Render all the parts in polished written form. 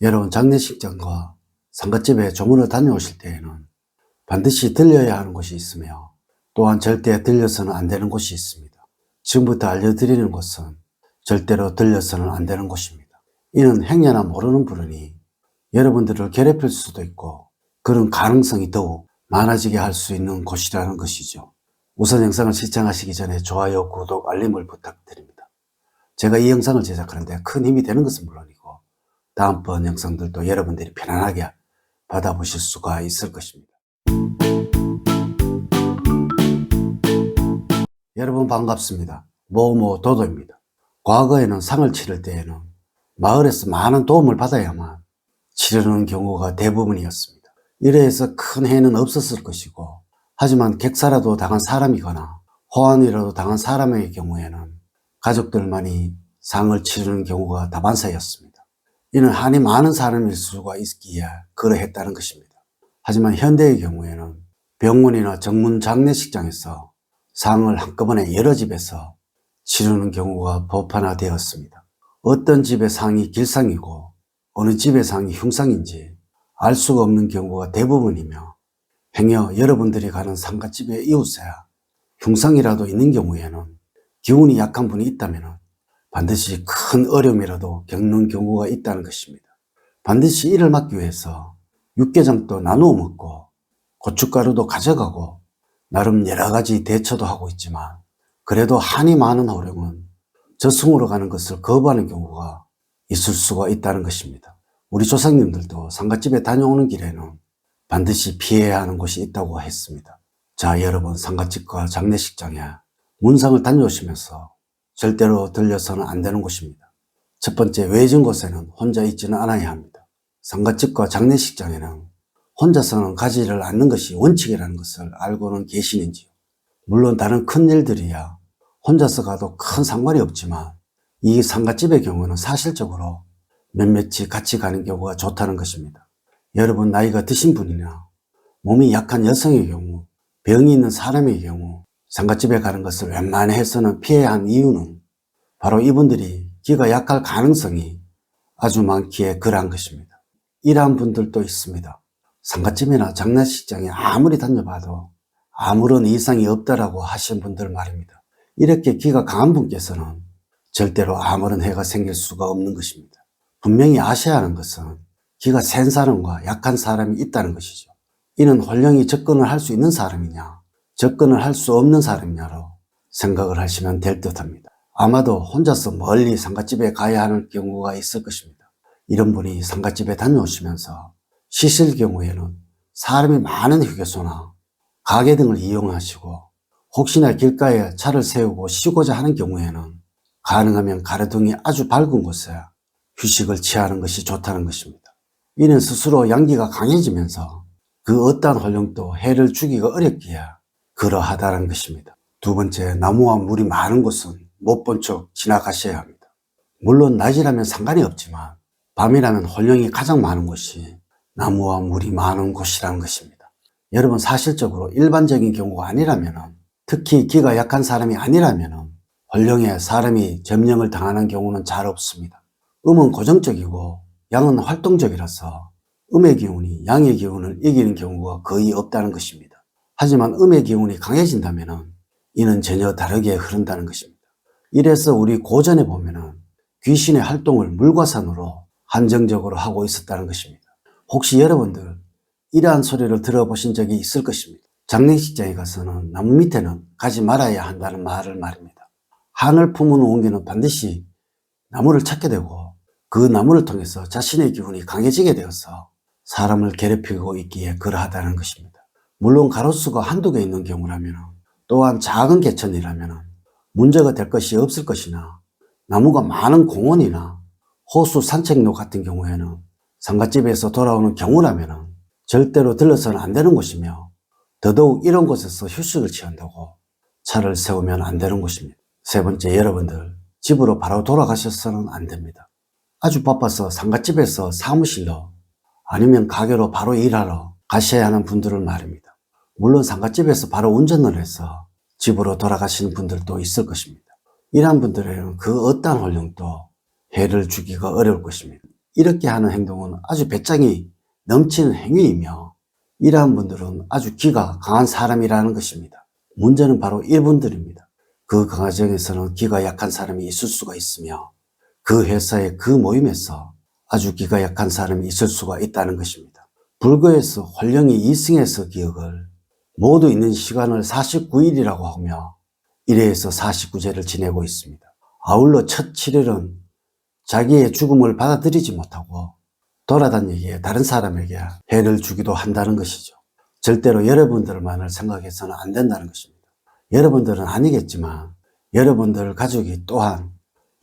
여러분, 장례식장과 상갓집에 조문을 다녀오실 때에는 반드시 들려야 하는 곳이 있으며 또한 절대 들려서는 안 되는 곳이 있습니다. 지금부터 알려드리는 곳은 절대로 들려서는 안 되는 곳입니다. 이는 행여나 모르는 분이 여러분들을 괴롭힐 수도 있고 그런 가능성이 더욱 많아지게 할 수 있는 곳이라는 것이죠. 우선 영상을 시청하시기 전에 좋아요, 구독, 알림을 부탁드립니다. 제가 이 영상을 제작하는데 큰 힘이 되는 것은 물론이고 다음번 영상들도 여러분들이 편안하게 받아보실 수가 있을 것입니다. 여러분 반갑습니다. 도도입니다. 과거에는 상을 치를 때에는 마을에서 많은 도움을 받아야만 치르는 경우가 대부분이었습니다. 이래서 큰 해는 없었을 것이고, 하지만 객사라도 당한 사람이거나 호환이라도 당한 사람의 경우에는 가족들만이 상을 치르는 경우가 다반사였습니다. 이는 한이 많은 사람일 수가 있기에 그러했다는 것입니다. 하지만 현대의 경우에는 병원이나 전문 장례식장에서 상을 한꺼번에 여러 집에서 치르는 경우가 보편화되었습니다. 어떤 집의 상이 길상이고 어느 집의 상이 흉상인지 알 수가 없는 경우가 대부분이며, 행여 여러분들이 가는 상갓집의 이웃에 흉상이라도 있는 경우에는 기운이 약한 분이 있다면 반드시 큰 어려움이라도 겪는 경우가 있다는 것입니다. 반드시 이를 막기 위해서 육개장도 나누어 먹고 고춧가루도 가져가고 나름 여러 가지 대처도 하고 있지만, 그래도 한이 많은 호령은 저승으로 가는 것을 거부하는 경우가 있을 수가 있다는 것입니다. 우리 조상님들도 상갓집에 다녀오는 길에는 반드시 피해야 하는 곳이 있다고 했습니다. 자, 여러분, 상갓집과 장례식장에 문상을 다녀오시면서 절대로 들려서는 안 되는 곳입니다. 첫 번째, 외진 곳에는 혼자 있지는 않아야 합니다. 상갓집과 장례식장에는 혼자서는 가지를 않는 것이 원칙이라는 것을 알고는 계시는지요? 물론 다른 큰 일들이야 혼자서 가도 큰 상관이 없지만, 이 상갓집의 경우는 사실적으로 몇몇이 같이 가는 경우가 좋다는 것입니다. 여러분, 나이가 드신 분이나 몸이 약한 여성의 경우, 병이 있는 사람의 경우 상갓집에 가는 것을 웬만해서는 피해야 하는 이유는 바로 이분들이 기가 약할 가능성이 아주 많기에 그러한 것입니다. 이러한 분들도 있습니다. 상갓집이나 장례식장에 아무리 다녀봐도 아무런 이상이 없다라고 하신 분들 말입니다. 이렇게 기가 강한 분께서는 절대로 아무런 해가 생길 수가 없는 것입니다. 분명히 아셔야 하는 것은 기가 센 사람과 약한 사람이 있다는 것이죠. 이는 홀령이 접근을 할 수 있는 사람이냐, 접근을 할 수 없는 사람이냐로 생각을 하시면 될 듯합니다. 아마도 혼자서 멀리 상갓집에 가야 하는 경우가 있을 것입니다. 이런 분이 상갓집에 다녀오시면서 쉬실 경우에는 사람이 많은 휴게소나 가게 등을 이용하시고, 혹시나 길가에 차를 세우고 쉬고자 하는 경우에는 가능하면 가로등이 아주 밝은 곳에 휴식을 취하는 것이 좋다는 것입니다. 이는 스스로 양기가 강해지면서 그 어떠한 홀령도 해를 주기가 어렵기에 그러하다는 것입니다. 두 번째, 나무와 물이 많은 곳은 못 본 척 지나가셔야 합니다. 물론 낮이라면 상관이 없지만 밤이라면 홀령이 가장 많은 곳이 나무와 물이 많은 곳이라는 것입니다. 여러분, 사실적으로 일반적인 경우가 아니라면, 특히 기가 약한 사람이 아니라면 홀령에 사람이 점령을 당하는 경우는 잘 없습니다. 음은 고정적이고 양은 활동적이라서 음의 기운이 양의 기운을 이기는 경우가 거의 없다는 것입니다. 하지만 음의 기운이 강해진다면 이는 전혀 다르게 흐른다는 것입니다. 이래서 우리 고전에 보면은 귀신의 활동을 물과 산으로 한정적으로 하고 있었다는 것입니다. 혹시 여러분들 이러한 소리를 들어보신 적이 있을 것입니다. 장례식장에 가서는 나무 밑에는 가지 말아야 한다는 말을 말입니다. 한을 품은 원기는 반드시 나무를 찾게 되고 그 나무를 통해서 자신의 기운이 강해지게 되어서 사람을 괴롭히고 있기에 그러하다는 것입니다. 물론 가로수가 한두 개 있는 경우라면, 또한 작은 개천이라면 문제가 될 것이 없을 것이나, 나무가 많은 공원이나 호수 산책로 같은 경우에는 상갓집에서 돌아오는 경우라면 절대로 들러서는 안 되는 곳이며, 더더욱 이런 곳에서 휴식을 취한다고 차를 세우면 안 되는 곳입니다. 세 번째, 여러분들 집으로 바로 돌아가셔서는 안 됩니다. 아주 바빠서 상갓집에서 사무실로 아니면 가게로 바로 일하러 가셔야 하는 분들은 말입니다. 물론 상갓집에서 바로 운전을 해서 집으로 돌아가시는 분들도 있을 것입니다. 이러한 분들에게는 그 어떠한 홀령도 해를 주기가 어려울 것입니다. 이렇게 하는 행동은 아주 배짱이 넘치는 행위이며 이러한 분들은 아주 기가 강한 사람이라는 것입니다. 문제는 바로 이분들입니다. 그 가정에서는 기가 약한 사람이 있을 수가 있으며 그 회사의 그 모임에서 아주 기가 약한 사람이 있을 수가 있다는 것입니다. 불교에서 홀령이 이승에서 기억을 모두 있는 시간을 49일이라고 하며 1회에서 49제를 지내고 있습니다. 아울러 첫 7일은 자기의 죽음을 받아들이지 못하고 돌아다니기에 다른 사람에게 해를 주기도 한다는 것이죠. 절대로 여러분들만을 생각해서는 안 된다는 것입니다. 여러분들은 아니겠지만 여러분들 가족이 또한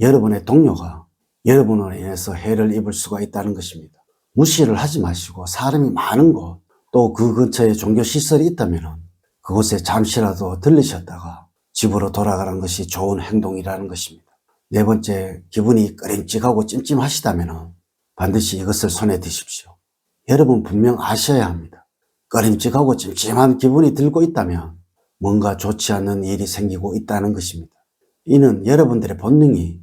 여러분의 동료가 여러분으로 인해서 해를 입을 수가 있다는 것입니다. 무시를 하지 마시고 사람이 많은 곳, 또 그 근처에 종교시설이 있다면 그곳에 잠시라도 들르셨다가 집으로 돌아가는 것이 좋은 행동이라는 것입니다. 네 번째, 기분이 꺼림칙하고 찜찜하시다면 반드시 이것을 손에 드십시오. 여러분 분명 아셔야 합니다. 꺼림칙하고 찜찜한 기분이 들고 있다면 뭔가 좋지 않은 일이 생기고 있다는 것입니다. 이는 여러분들의 본능이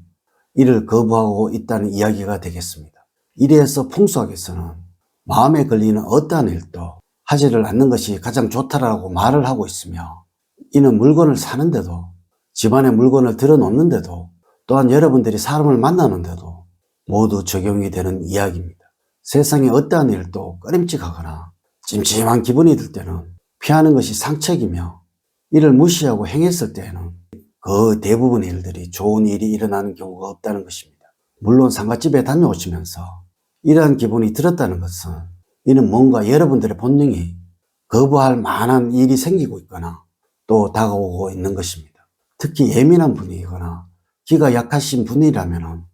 이를 거부하고 있다는 이야기가 되겠습니다. 이래서 풍수학에서는 마음에 걸리는 어떠한 일도 하지를 않는 것이 가장 좋다라고 말을 하고 있으며 이는 물건을 사는데도 집안에 물건을 들어놓는데도 또한 여러분들이 사람을 만나는데도 모두 적용이 되는 이야기입니다. 세상에 어떠한 일도 꺼림칙하거나 찜찜한 기분이 들 때는 피하는 것이 상책이며 이를 무시하고 행했을 때에는 그 대부분의 일들이 좋은 일이 일어나는 경우가 없다는 것입니다. 물론 상갓집에 다녀오시면서 이러한 기분이 들었다는 것은 이는 뭔가 여러분들의 본능이 거부할 만한 일이 생기고 있거나 또 다가오고 있는 것입니다. 특히 예민한 분이거나 기가 약하신 분이라면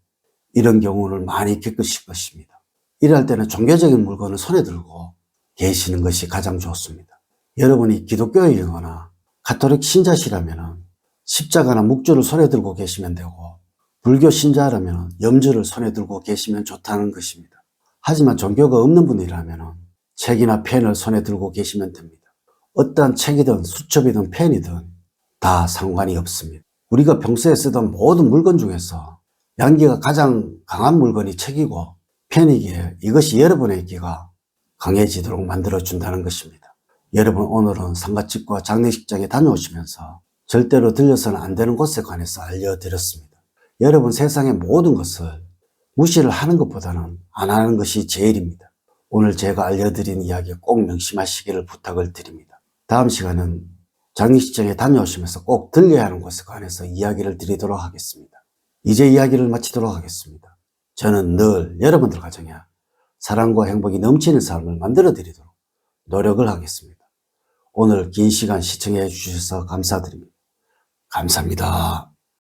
이런 경우를 많이 겪으실 것입니다. 이럴 때는 종교적인 물건을 손에 들고 계시는 것이 가장 좋습니다. 여러분이 기독교인이거나 가톨릭 신자시라면 십자가나 묵주를 손에 들고 계시면 되고 불교 신자라면 염주를 손에 들고 계시면 좋다는 것입니다. 하지만 종교가 없는 분이라면 책이나 펜을 손에 들고 계시면 됩니다. 어떠한 책이든 수첩이든 펜이든 다 상관이 없습니다. 우리가 평소에 쓰던 모든 물건 중에서 양기가 가장 강한 물건이 책이고 펜이기에 이것이 여러분의 기가 강해지도록 만들어준다는 것입니다. 여러분 오늘은 상갓집과 장례식장에 다녀오시면서 절대로 들려서는 안 되는 곳에 관해서 알려드렸습니다. 여러분 세상의 모든 것을 무시를 하는 것보다는 안 하는 것이 제일입니다. 오늘 제가 알려드린 이야기 꼭 명심하시기를 부탁을 드립니다. 다음 시간은 장례식장에 다녀오시면서 꼭 들려야 하는 곳에 관해서 이야기를 드리도록 하겠습니다. 이제 이야기를 마치도록 하겠습니다. 저는 늘 여러분들 가정에 사랑과 행복이 넘치는 삶을 만들어 드리도록 노력을 하겠습니다. 오늘 긴 시간 시청해 주셔서 감사드립니다. 감사합니다.